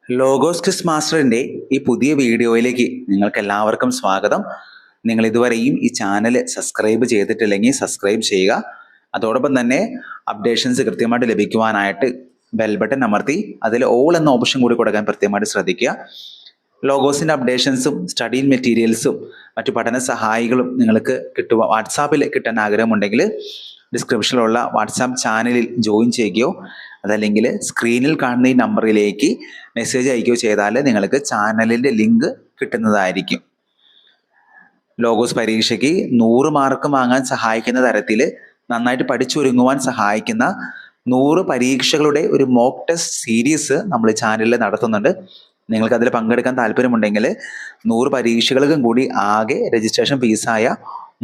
Logos quiz മാസ്റ്ററിൻ്റെ ഈ പുതിയ വീഡിയോയിലേക്ക് നിങ്ങൾക്ക് എല്ലാവർക്കും സ്വാഗതം. നിങ്ങൾ ഇതുവരെയും ഈ ചാനൽ സബ്സ്ക്രൈബ് ചെയ്തിട്ടില്ലെങ്കിൽ സബ്സ്ക്രൈബ് ചെയ്യുക. അതോടൊപ്പം തന്നെ അപ്ഡേഷൻസ് കൃത്യമായിട്ട് ലഭിക്കുവാനായിട്ട് ബെൽ ബട്ടൺ അമർത്തി അതിൽ ഓൾ എന്ന ഓപ്ഷൻ കൂടി കൊടുക്കാൻ കൃത്യമായിട്ട് ശ്രദ്ധിക്കുക. ലോഗോസിൻ്റെ അപ്ഡേഷൻസും സ്റ്റഡി മെറ്റീരിയൽസും മറ്റു പഠന സഹായികളും നിങ്ങൾക്ക് വാട്സാപ്പിൽ കിട്ടാൻ ആഗ്രഹമുണ്ടെങ്കിൽ ഡിസ്ക്രിപ്ഷനിലുള്ള വാട്സാപ്പ് ചാനലിൽ ജോയിൻ ചെയ്യുകയോ അതല്ലെങ്കിൽ സ്ക്രീനിൽ കാണുന്ന ഈ നമ്പറിലേക്ക് മെസ്സേജ് അയക്കുകയോ ചെയ്താൽ നിങ്ങൾക്ക് ചാനലിൻ്റെ ലിങ്ക് കിട്ടുന്നതായിരിക്കും. ലോഗോസ് പരീക്ഷയ്ക്ക് 100 മാർക്ക് വാങ്ങാൻ സഹായിക്കുന്ന തരത്തിൽ നന്നായിട്ട് പഠിച്ചൊരുങ്ങുവാൻ സഹായിക്കുന്ന 100 പരീക്ഷകളുടെ ഒരു മോക്ക് ടെസ്റ്റ് സീരീസ് നമ്മൾ ചാനലിൽ നടത്തുന്നുണ്ട്. നിങ്ങൾക്ക് അതിൽ പങ്കെടുക്കാൻ താല്പര്യമുണ്ടെങ്കിൽ 100 പരീക്ഷകൾക്കും കൂടി ആകെ രജിസ്ട്രേഷൻ ഫീസായ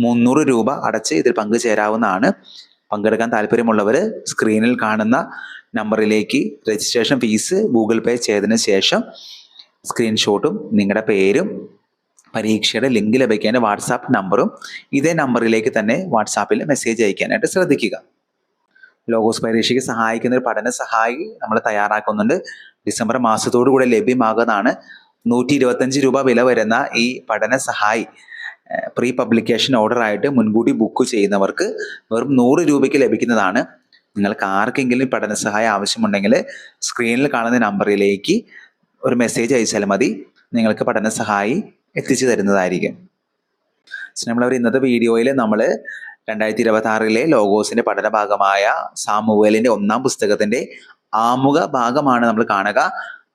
300 രൂപ അടച്ച് ഇതിൽ പങ്കുചേരാവുന്നതാണ്. പങ്കെടുക്കാൻ താല്പര്യമുള്ളവർ സ്ക്രീനിൽ കാണുന്ന നമ്പറിലേക്ക് രജിസ്ട്രേഷൻ ഫീസ് ഗൂഗിൾ പേ ചെയ്തതിന് ശേഷം സ്ക്രീൻഷോട്ടും നിങ്ങളുടെ പേരും പരീക്ഷയുടെ ലിങ്ക് ലഭിക്കേണ്ട വാട്സാപ്പ് നമ്പറും ഇതേ നമ്പറിലേക്ക് തന്നെ വാട്സാപ്പിൽ മെസ്സേജ് അയക്കാനായിട്ട് ശ്രദ്ധിക്കുക. ലോഗോസ് പരീക്ഷയ്ക്ക് സഹായിക്കുന്ന ഒരു പഠന സഹായി നമ്മൾ തയ്യാറാക്കുന്നുണ്ട്. ഡിസംബർ മാസത്തോടു കൂടെ ലഭ്യമാകുന്നതാണ്. 125 രൂപ വില വരുന്ന ഈ പഠന സഹായി പ്രീ പബ്ലിക്കേഷൻ ഓർഡറായിട്ട് മുൻകൂട്ടി ബുക്ക് ചെയ്യുന്നവർക്ക് വെറും 100 രൂപയ്ക്ക് ലഭിക്കുന്നതാണ്. നിങ്ങൾക്ക് ആർക്കെങ്കിലും പഠന സഹായം ആവശ്യമുണ്ടെങ്കിൽ സ്ക്രീനിൽ കാണുന്ന നമ്പറിലേക്ക് ഒരു മെസ്സേജ് അയച്ചാൽ മതി. നിങ്ങൾക്ക് പഠന സഹായി എത്തിച്ചു തരുന്നതായിരിക്കും. നമ്മളവർ ഇന്നത്തെ വീഡിയോയിൽ നമ്മൾ 2026 ലോഗോസിന്റെ പഠന ഭാഗമായ സാമുവേലിന്റെ 1-ാം പുസ്തകത്തിന്റെ ആമുഖ ഭാഗമാണ് നമ്മൾ കാണുക.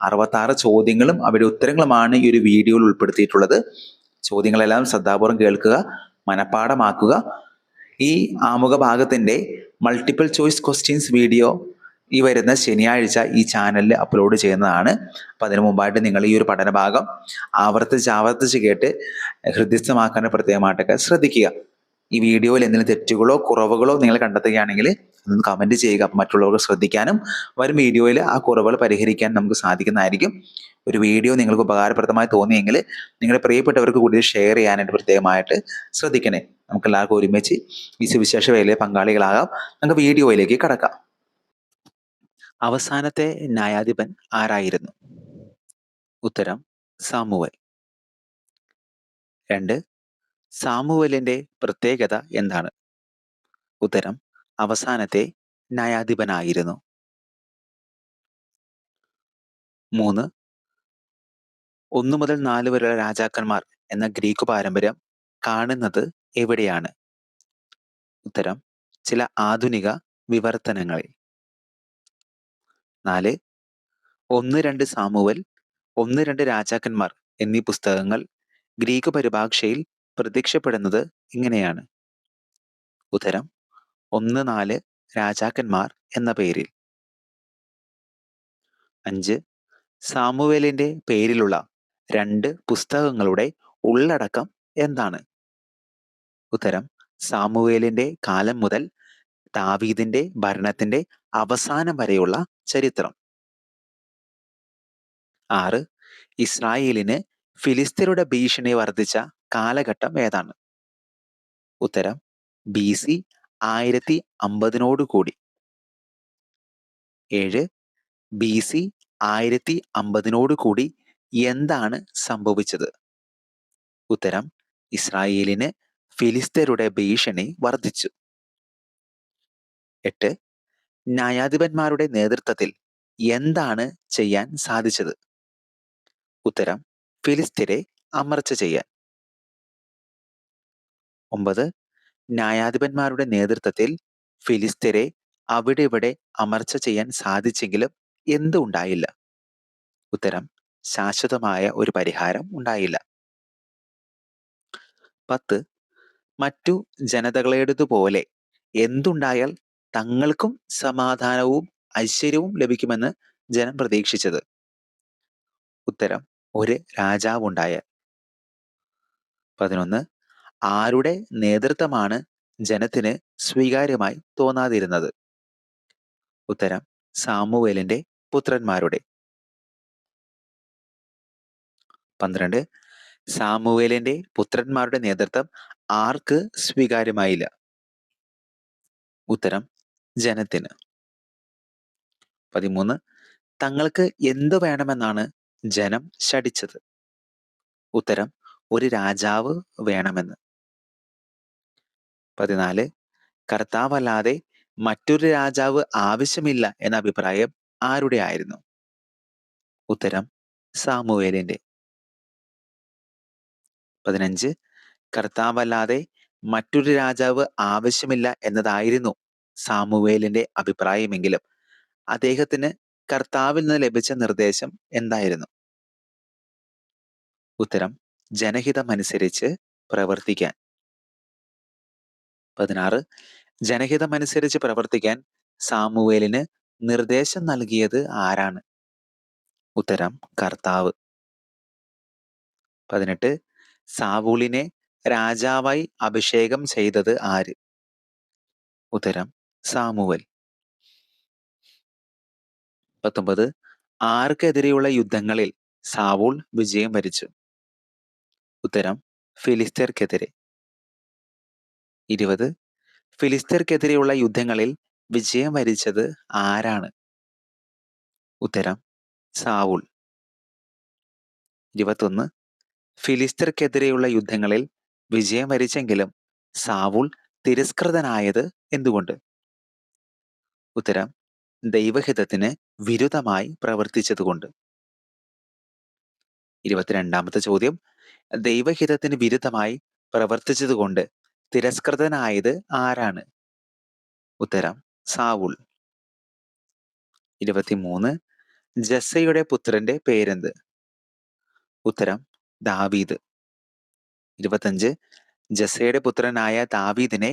66 ചോദ്യങ്ങളും അവയുടെ ഉത്തരങ്ങളുമാണ് ഈ ഒരു വീഡിയോയിൽ ഉൾപ്പെടുത്തിയിട്ടുള്ളത്. ചോദ്യങ്ങളെല്ലാം ശ്രദ്ധാപൂർവം കേൾക്കുക, മനഃപ്പാഠമാക്കുക. ഈ ആമുഖ ഭാഗത്തിന്റെ മൾട്ടിപ്പിൾ ചോയ്സ് ക്വസ്റ്റ്യൻസ് വീഡിയോ ഈ വരുന്ന ശനിയാഴ്ച ഈ ചാനലിൽ അപ്ലോഡ് ചെയ്യുന്നതാണ്. അപ്പം അതിനു മുമ്പായിട്ട് നിങ്ങൾ ഈ ഒരു പഠനഭാഗം ആവർത്തിച്ച് കേട്ട് ഹൃദ്യസ്ഥമാക്കാൻ പ്രത്യേകമായിട്ടൊക്കെ ശ്രദ്ധിക്കുക. ഈ വീഡിയോയിൽ എന്തെങ്കിലും തെറ്റുകളോ കുറവുകളോ നിങ്ങൾ കണ്ടെത്തുകയാണെങ്കിൽ അതൊന്ന് കമൻറ്റ് ചെയ്യുക. അപ്പം മറ്റുള്ളവർക്ക് ശ്രദ്ധിക്കാനും വരും വീഡിയോയിൽ ആ കുറവുകൾ പരിഹരിക്കാൻ നമുക്ക് സാധിക്കുന്നതായിരിക്കും. ഒരു വീഡിയോ നിങ്ങൾക്ക് ഉപകാരപ്രദമായി തോന്നിയെങ്കിൽ നിങ്ങളുടെ പ്രിയപ്പെട്ടവർക്ക് കൂടി ഷെയർ ചെയ്യാനായിട്ട് പ്രത്യേകമായിട്ട് ശ്രദ്ധിക്കണേ. നമുക്ക് എല്ലാവർക്കും ഒരുമിച്ച് ഈ സുവിശേഷ വേലയിൽ പങ്കാളികളാകാം. നമുക്ക് വീഡിയോയിലേക്ക് കടക്കാം. അവസാനത്തെ ന്യായാധിപൻ ആരായിരുന്നു? ഉത്തരം സാമുവൽ. 2. സാമുവലിന്റെ പ്രത്യേകത എന്താണ്? ഉത്തരം അവസാനത്തെ ന്യായാധിപനായിരുന്നു. 3. 1 മുതൽ 4 വരെയുള്ള രാജാക്കന്മാർ എന്ന ഗ്രീക്ക് പാരമ്പര്യം കാണുന്നത് എവിടെയാണ്? ഉത്തരം ചില ആധുനിക വിവർത്തനങ്ങളിൽ. 4. 1-2 സാമുവൽ, 1-2 രാജാക്കന്മാർ എന്നീ പുസ്തകങ്ങൾ ഗ്രീക്ക് പരിഭാഷയിൽ പ്രത്യക്ഷപ്പെടുന്നത് ഇങ്ങനെയാണ്? ഉത്തരം 1-4 രാജാക്കന്മാർ എന്ന പേരിൽ. 5. സാമുവേലിന്റെ പേരിലുള്ള 2 പുസ്തകങ്ങളുടെ ഉള്ളടക്കം എന്താണ്? ഉത്തരം സാമുവേലിന്റെ കാലം മുതൽ ദാവീദിന്റെ ഭരണത്തിന്റെ അവസാനം വരെയുള്ള ചരിത്രം. 6. ഇസ്രായേലിന് ഫിലിസ്തീനയുടെ ഭീഷണി വർദ്ധിച്ച കാലഘട്ടം ഏതാണ്? ഉത്തരം BC 1050 കൂടി. 7. BC 1050 കൂടി എന്താണ് സംഭവിച്ചത്? ഉത്തരം ഇസ്രായേലിന് ഫിലിസ്തീനയുടെ ഭീഷണി വർദ്ധിച്ചു. 8. ന്യായാധിപന്മാരുടെ നേതൃത്വത്തിൽ എന്താണ് ചെയ്യാൻ സാധിച്ചത്? ഉത്തരം ഫിലിസ്തീനെ അമർച്ച ചെയ്യാൻ. 9. ന്യായാധിപന്മാരുടെ നേതൃത്വത്തിൽ ഫിലിസ്തീനെ അവിടെ ഇവിടെ അമർച്ച ചെയ്യാൻ സാധിച്ചെങ്കിലും എന്തുണ്ടായില്ല? ഉത്തരം ശാശ്വതമായ ഒരു പരിഹാരം ഉണ്ടായില്ല. 10. മറ്റു ജനതകളേതുപോലെ എന്തുണ്ടായാൽ തങ്ങൾക്കും സമാധാനവും ഐശ്വര്യവും ലഭിക്കുമെന്ന് ജനം പ്രതീക്ഷിച്ചത്? ഉത്തരം ഒരു രാജാവുണ്ടായാൽ. 11. ആരുടെ നേതൃത്വമാണ് ജനത്തിന് സ്വീകാര്യമായി തോന്നാതിരുന്നത്? ഉത്തരം സാമുവേലിന്റെ പുത്രന്മാരുടെ. 12. സാമുവേലിന്റെ പുത്രന്മാരുടെ നേതൃത്വം ആർക്ക് സ്വീകാര്യമായില്ല? ഉത്തരം ജനത്തിന്. 13. തങ്ങൾക്ക് എന്തു വേണമെന്നാണ് ജനം ശഠിച്ചത്? ഉത്തരം, ഒരു രാജാവ് വേണമെന്ന്. 14, കർത്താവല്ലാതെ മറ്റൊരു രാജാവ് ആവശ്യമില്ല എന്ന അഭിപ്രായം ആരുടെ ആയിരുന്നു? ഉത്തരം, സാമുവേലിന്റെ. 15, കർത്താവല്ലാതെ മറ്റൊരു രാജാവ് ആവശ്യമില്ല എന്നതായിരുന്നു സാമുവേലിന്റെ അഭിപ്രായമെങ്കിലും അദ്ദേഹത്തിന് കർത്താവിൽ നിന്ന് ലഭിച്ച നിർദ്ദേശം എന്തായിരുന്നു? ഉത്തരം, ജനഹിതമനുസരിച്ച് പ്രവർത്തിക്കാൻ. 16, ജനഹിതമനുസരിച്ച് പ്രവർത്തിക്കാൻ സാമുവേലിന് നിർദ്ദേശം നൽകിയത് ആരാണ്? ഉത്തരം, കർത്താവ്. 18, സാവൂളിനെ രാജാവായി അഭിഷേകം ചെയ്തത് ആര്? ഉത്തരം, സാമുവൽ. 19, ആർക്കെതിരെയുള്ള യുദ്ധങ്ങളിൽ സാവൂൾ വിജയം വരിച്ചു? ഉത്തരം, ഫിലിസ്തീർക്കെതിരെ. 20, ഫിലിസ്തീർക്കെതിരെയുള്ള യുദ്ധങ്ങളിൽ വിജയം വരിച്ചത് ആരാണ്? ഉത്തരം, സാവൂൾ. 21, ഫിലിസ്തീർക്കെതിരെയുള്ള യുദ്ധങ്ങളിൽ വിജയം വരിച്ചെങ്കിലും സാവൂൾ തിരസ്കൃതനായത് എന്തുകൊണ്ട്? ഉത്തരം, ദൈവഹിതത്തിന് വിരുദ്ധമായി പ്രവർത്തിച്ചതുകൊണ്ട്. 22ാമത്തെ ചോദ്യം, ദൈവഹിതത്തിന് വിരുദ്ധമായി പ്രവർത്തിച്ചതുകൊണ്ട് തിരസ്കൃതനായത് ആരാണ്? ഉത്തരം, സാവൂൾ. 23, ജസ്സയുടെ പുത്രന്റെ പേരെന്ത്? ഉത്തരം, ദാവീദ്. 25, ജസ്സയുടെ പുത്രനായ ദാവീദിനെ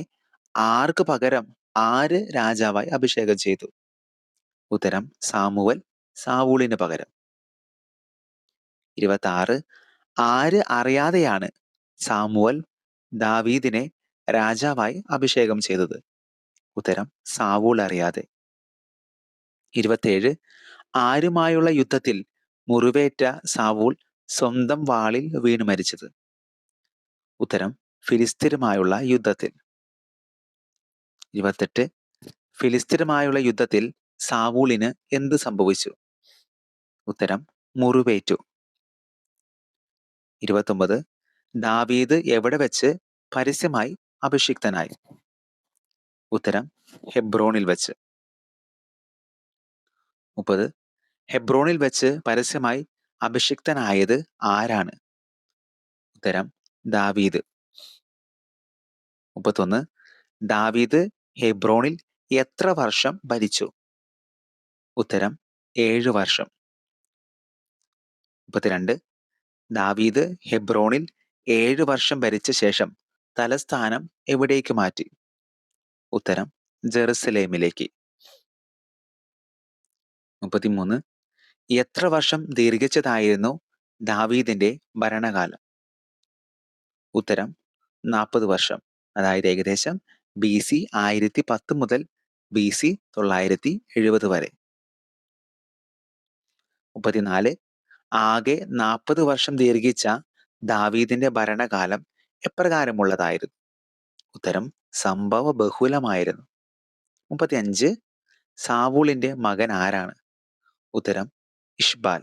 ആർക്ക് പകരം ആര് രാജാവായി അഭിഷേകം ചെയ്തു? ഉത്തരം, സാമുവൽ സാവൂളിന് പകരം. 26, ആര് അറിയാതെയാണ് സാമുവൽ ദാവീദിനെ രാജാവായി അഭിഷേകം ചെയ്തത്? ഉത്തരം, സാവൂൾ അറിയാതെ. 27, ആരുമായുള്ള യുദ്ധത്തിൽ മുറിവേറ്റ സാവൂൾ സ്വന്തം വാളിൽ വീണു മരിച്ചത്? ഉത്തരം, ഫിലിസ്തീനുമായുള്ള യുദ്ധത്തിൽ. 28, ഫിലിസ്തീനുമായുള്ള യുദ്ധത്തിൽ സാവൂളിന് എന്ത് സംഭവിച്ചു? ഉത്തരം, മുറിവേറ്റു. 29, ദാവീദ് എവിടെ വെച്ച് പരസ്യമായി അഭിഷിക്തനായി? ഉത്തരം, ഹെബ്രോണിൽ വെച്ച്. 30, ഹെബ്രോണിൽ വെച്ച് പരസ്യമായി അഭിഷിക്തനായത് ആരാണ്? ഉത്തരം, ദാവീദ്. 31, ദാവീദ് ഹെബ്രോണിൽ എത്ര വർഷം ഭരിച്ചു? ഉത്തരം, 7 വർഷം. 32, ദാവീദ് ഹെബ്രോണിൽ 7 വർഷം ഭരിച്ച ശേഷം തലസ്ഥാനം എവിടേക്ക് മാറ്റി? ഉത്തരം, ജെറുസലേമിലേക്ക്. 33, എത്ര വർഷം ദീർഘിച്ചതായിരുന്നു ദാവീദിന്റെ ഭരണകാലം? ഉത്തരം, 40 വർഷം. അതായത് ഏകദേശം BC 1010 മുതൽ BC 970 വരെ. 34, ആകെ 40 വർഷം ദീർഘിച്ച ദാവീദിന്റെ ഭരണകാലം എപ്രകാരമുള്ളതായിരുന്നു? ഉത്തരം, സംഭവ ബഹുലമായിരുന്നു. 35, സാവൂളിന്റെ മകൻ ആരാണ്? ഉത്തരം, ഇഷ്ബാൽ.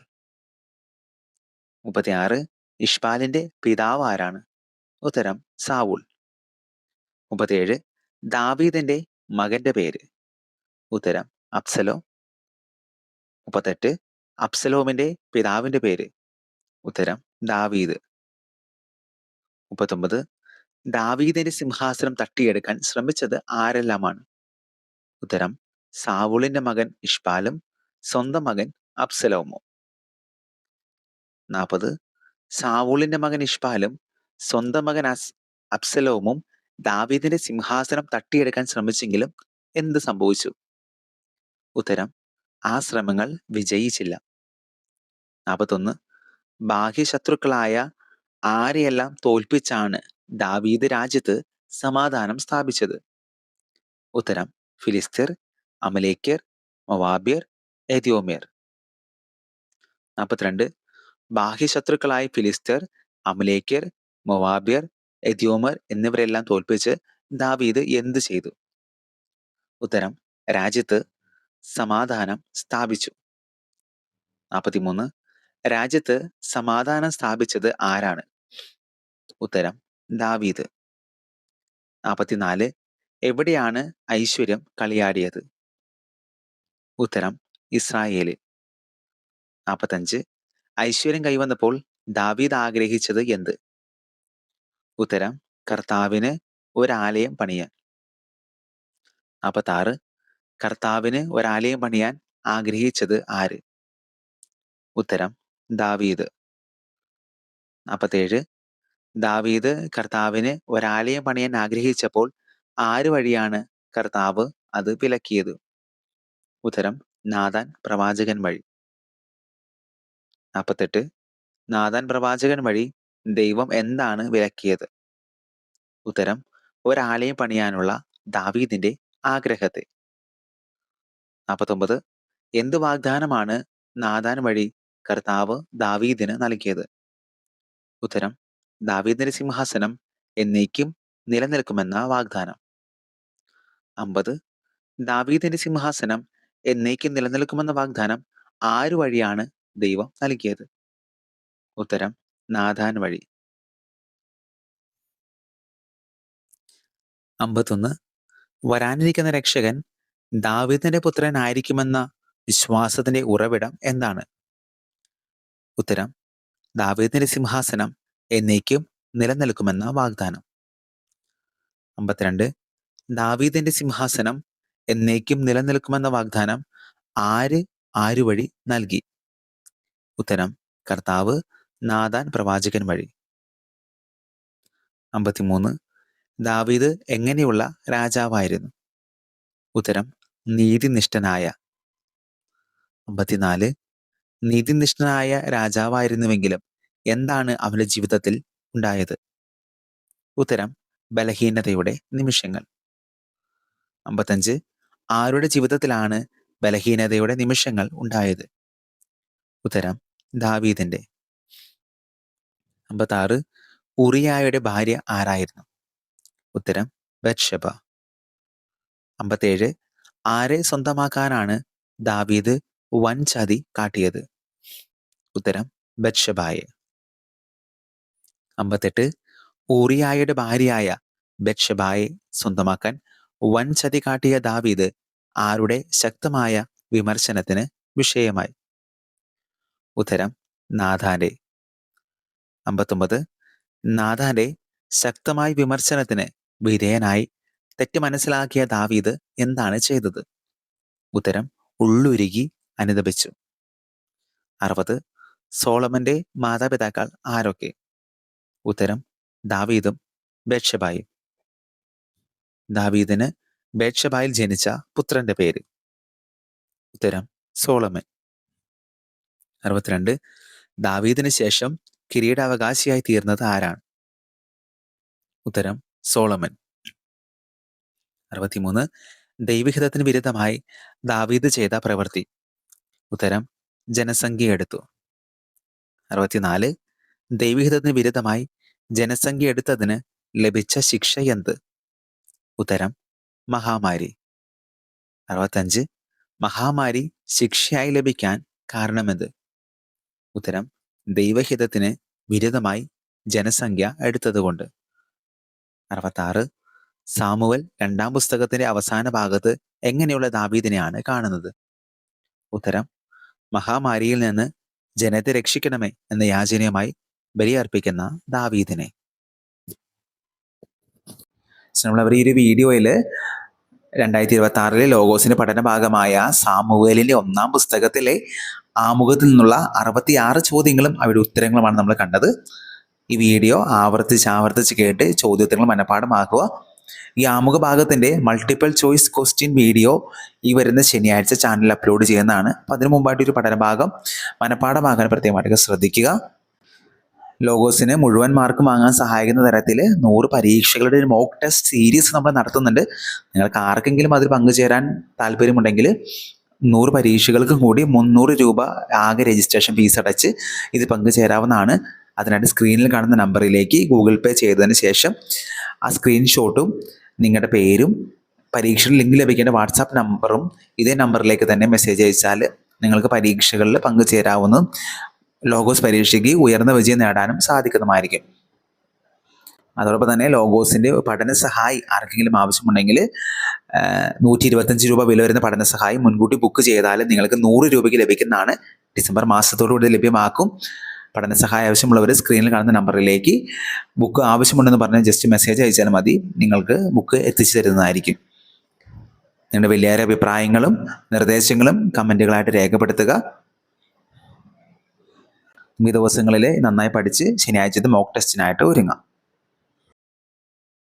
36, ഇഷ്ബാലിന്റെ പിതാവ് ആരാണ്? ഉത്തരം, സാവൂൾ. 37, ദാവീദിന്റെ മകന്റെ പേര്? ഉത്തരം, അബ്സലോം. 38, അബ്സലോമിന്റെ പിതാവിന്റെ പേര്? ഉത്തരം, ദാവീദ്. 39, ദാവീദിന്റെ സിംഹാസനം തട്ടിയെടുക്കാൻ ശ്രമിച്ചത് ആരെല്ലാമാണ്? ഉത്തരം, സാവൂളിന്റെ മകൻ ഇഷ്ബാലും സ്വന്തം മകൻ അബ്സലോമും. 40, സാവൂളിന്റെ മകൻ ഇഷ്ബാലും സ്വന്തം മകൻ അബ്സലോമും ദാവീദിന്റെ സിംഹാസനം തട്ടിയെടുക്കാൻ ശ്രമിച്ചെങ്കിലും എന്ത് സംഭവിച്ചു? ഉത്തരം, ആ ശ്രമങ്ങൾ വിജയിച്ചില്ല. 41, ബാഹ്യശത്രുക്കളായ ആരെയെല്ലാം തോൽപ്പിച്ചാണ് ദാവീദ് രാജ്യത്ത് സമാധാനം സ്ഥാപിച്ചത്? ഉത്തരം, ഫിലിസ്തീർ, അമലേക്യർ, മൊവാബ്യർ, എദോമ്യർ. 42, ബാഹ്യശത്രുക്കളായ ഫിലിസ്തീർ, അമലേക്യർ, മൊവാബ്യർ, എദോമർ എന്നിവരെല്ലാം തോൽപ്പിച്ച് ദാവീദ് എന്ത് ചെയ്തു? ഉത്തരം, രാജ്യത്ത് സമാധാനം സ്ഥാപിച്ചു. 43. രാജ്യത്ത് സമാധാനം സ്ഥാപിച്ചത് ആരാണ്? ഉത്തരം ദാവീദ്. 44. എവിടെയാണ് ഐശ്വര്യം കളിയാടിയത്? ഉത്തരം ഇസ്രായേലിൽ. 45. ഐശ്വര്യം കൈവന്നപ്പോൾ ദാവീദ് ആഗ്രഹിച്ചത് എന്ത്? ഉത്തരം കർത്താവിന് ഒരാലയം പണിയാൻ. 46. കർത്താവിന് ഒരാലയം പണിയാൻ ആഗ്രഹിച്ചത് ആര്? ഉത്തരം ദാവീദ്. 47. ദാവീദ് കർത്താവിന് ഒരാലയം പണിയാൻ ആഗ്രഹിച്ചപ്പോൾ ആര് വഴിയാണ് കർത്താവ് അത് വിലക്കിയത്? ഉത്തരം നാഥാൻ പ്രവാചകൻ വഴി. 48. നാഥാൻ പ്രവാചകൻ വഴി ദൈവം എന്താണ് വിലക്കിയത്? ഉത്തരം ഒരാലയം പണിയാനുള്ള ദാവീദിന്റെ ആഗ്രഹത്തെ. 49. എന്ത് വാഗ്ദാനമാണ് നാഥാൻ വഴി കർത്താവ് ദാവീദിന് നൽകിയത്? ഉത്തരം ദാവീദിന്റെ സിംഹാസനം എന്നേക്കും നിലനിൽക്കുമെന്ന വാഗ്ദാനം. 50. ദാവീദിന്റെ സിംഹാസനം എന്നേക്കും നിലനിൽക്കുമെന്ന വാഗ്ദാനം ആരു വഴിയാണ് ദൈവം നൽകിയത്? ഉത്തരം നാഥാൻ വഴി. 51. വരാനിരിക്കുന്ന രക്ഷകൻ ദാവീദിന്റെ പുത്രനായിരിക്കുമെന്ന വിശ്വാസത്തിന്റെ ഉറവിടം എന്താണ്? ഉത്തരം ദാവീദിന്റെ സിംഹാസനം എന്നേക്കും നിലനിൽക്കുമെന്ന വാഗ്ദാനം. 52. ദാവീദിന്റെ സിംഹാസനം എന്നേക്കും നിലനിൽക്കുമെന്ന വാഗ്ദാനം ആര് വഴി നൽകി? ഉത്തരം കർത്താവ് നാഥാൻ പ്രവാചകൻ വഴി. 53. ദാവീദ് എങ്ങനെയുള്ള രാജാവായിരുന്നു? ഉത്തരം നീതിനിഷ്ഠനായ. 54. നീതിനിഷ്ഠനായ രാജാവായിരുന്നുവെങ്കിലും എന്താണ് അവന്റെ ജീവിതത്തിൽ ഉണ്ടായത്? ഉത്തരം ബലഹീനതയുടെ നിമിഷങ്ങൾ. 55. ആരുടെ ജീവിതത്തിലാണ് ബലഹീനതയുടെ നിമിഷങ്ങൾ ഉണ്ടായത്? ഉത്തരം ദാവീദിന്റെ. 56. ഉറിയായുടെ ഭാര്യ ആരായിരുന്നു? ഉത്തരം ബത്ശബ. 57. ആരെ സ്വന്തമാക്കാനാണ് ദാവീദ് വൻ ചതി കാട്ടിയത്? ഉത്തരം ബത്ശബായെ. 58. ഊറിയായുടെ ഭാര്യയായ ബത്ശബായെ സ്വന്തമാക്കാൻ വൻ ചതി കാട്ടിയ ദാവീദ് ആരുടെ ശക്തമായ വിമർശനത്തിന് വിഷയമായി? ഉത്തരം നാഥാന്റെ. 59. നാഥാന്റെ ശക്തമായ വിമർശനത്തിന് വിധേയനായി തെറ്റ് മനസ്സിലാക്കിയ ദാവീദ് എന്താണ് ചെയ്തത്? ഉത്തരം ഉള്ളുരുകി അനുതപിച്ചു. 60. സോളമന്റെ മാതാപിതാക്കൾ ആരൊക്കെ? ഉത്തരം ദാവീദും ബത്ശബായും. ദാവീദിന് ബത്ശബായിൽ ജനിച്ച പുത്രന്റെ പേര്? ഉത്തരം സോളമൻ. 62. ദാവീദിന് ശേഷം കിരീടാവകാശിയായി തീർന്നത് ആരാണ്? ഉത്തരം സോളമൻ. 63. ദൈവഹിതത്തിന് വിരുദ്ധമായി ദാവീദ് ചെയ്ത പ്രവൃത്തി? ഉത്തരം ജനസംഖ്യ എടുത്തു. 64. ദൈവഹിതത്തിന് വിരുദ്ധമായി ജനസംഖ്യ എടുത്തതിന് ലഭിച്ച ശിക്ഷ എന്ത്? ഉത്തരം മഹാമാരി. 65. മഹാമാരി ശിക്ഷയായി ലഭിക്കാൻ കാരണമെന്ത്? ഉത്തരം ദൈവഹിതത്തിന് വിരുദ്ധമായി ജനസംഖ്യ എടുത്തതുകൊണ്ട്. 66. സാമുവൽ 2-ാം പുസ്തകത്തിന്റെ അവസാന ഭാഗത്ത് എങ്ങനെയുള്ള ദാവീദിനെയാണ് കാണുന്നത്? ഉത്തരം മഹാമാരിയിൽ നിന്ന് ജനത്തെ രക്ഷിക്കണമേ എന്ന യാചനയുമായി ബലിയർപ്പിക്കുന്ന ദാവീദിനെ. നമ്മൾ ഈ ഒരു വീഡിയോയിൽ 2026 ലോഗോസിന്റെ പഠന ഭാഗമായ സാമുവേലിന്റെ 1-ാം പുസ്തകത്തിലെ ആമുഖത്തിൽ നിന്നുള്ള 66 ചോദ്യങ്ങളും അവയുടെ ഉത്തരങ്ങളുമാണ് നമ്മൾ കണ്ടത്. ഈ വീഡിയോ ആവർത്തിച്ച് കേട്ട് ചോദ്യോത്തരങ്ങൾ മനഃപ്പാഠമാക്കുക. ഈ ആമുഖ ഭാഗത്തിന്റെ മൾട്ടിപ്പിൾ ചോയ്സ് ക്വസ്റ്റ്യൻ വീഡിയോ ഈ വരുന്ന ശനിയാഴ്ച ചാനലിൽ അപ്ലോഡ് ചെയ്യുന്നതാണ്. അപ്പം അതിനു മുമ്പായിട്ട് ഒരു പഠനഭാഗം മനഃപ്പാഠമാകാൻ പ്രത്യേകമായിട്ട് ശ്രദ്ധിക്കുക. ലോഗോസിന് മുഴുവൻ മാർക്ക് വാങ്ങാൻ സഹായിക്കുന്ന തരത്തിൽ 100 പരീക്ഷകളുടെ ഒരു മോക്ക് ടെസ്റ്റ് സീരീസ് നമ്മൾ നടത്തുന്നുണ്ട്. നിങ്ങൾക്ക് ആർക്കെങ്കിലും അതിൽ പങ്കുചേരാൻ താല്പര്യമുണ്ടെങ്കിൽ 100 പരീക്ഷകൾക്കും കൂടി 300 രൂപ ആകെ രജിസ്ട്രേഷൻ ഫീസ് അടച്ച് ഇത് പങ്കുചേരാവുന്നതാണ്. അതിനായിട്ട് സ്ക്രീനിൽ കാണുന്ന നമ്പറിലേക്ക് ഗൂഗിൾ പേ ചെയ്തതിന് ശേഷം ആ സ്ക്രീൻഷോട്ടും നിങ്ങളുടെ പേരും പരീക്ഷയിൽ ലിങ്ക് ലഭിക്കേണ്ട വാട്സാപ്പ് നമ്പറും ഇതേ നമ്പറിലേക്ക് തന്നെ മെസ്സേജ് അയച്ചാൽ നിങ്ങൾക്ക് പരീക്ഷകളിൽ പങ്കുചേരാവുന്നതും ലോഗോസ് പരീക്ഷയ്ക്ക് ഉയർന്ന വിജയം നേടാനും സാധിക്കുന്നതുമായിരിക്കും. അതോടൊപ്പം തന്നെ ലോഗോസിൻ്റെ പഠന സഹായി ആർക്കെങ്കിലും ആവശ്യമുണ്ടെങ്കിൽ 125 രൂപ വില വരുന്ന പഠന സഹായി മുൻകൂട്ടി ബുക്ക് ചെയ്താൽ നിങ്ങൾക്ക് 100 രൂപയ്ക്ക് ലഭിക്കുന്നതാണ്. ഡിസംബർ മാസത്തോടുകൂടി ലഭ്യമാക്കും. പഠന സഹായം ആവശ്യമുള്ളവർ സ്ക്രീനിൽ കാണുന്ന നമ്പറിലേക്ക് ബുക്ക് ആവശ്യമുണ്ടെന്ന് പറഞ്ഞാൽ ജസ്റ്റ് മെസ്സേജ് അയച്ചാൽ മതി. നിങ്ങൾക്ക് ബുക്ക് എത്തിച്ചു തരുന്നതായിരിക്കും. നിങ്ങളുടെ വലിയ അഭിപ്രായങ്ങളും നിർദ്ദേശങ്ങളും കമൻറ്റുകളായിട്ട് രേഖപ്പെടുത്തുക. ഈ ദിവസങ്ങളിൽ നന്നായി പഠിച്ച് ശനിയാഴ്ചത്തെ മോക്ക് ടെസ്റ്റിനായിട്ട് ഒരുങ്ങാം.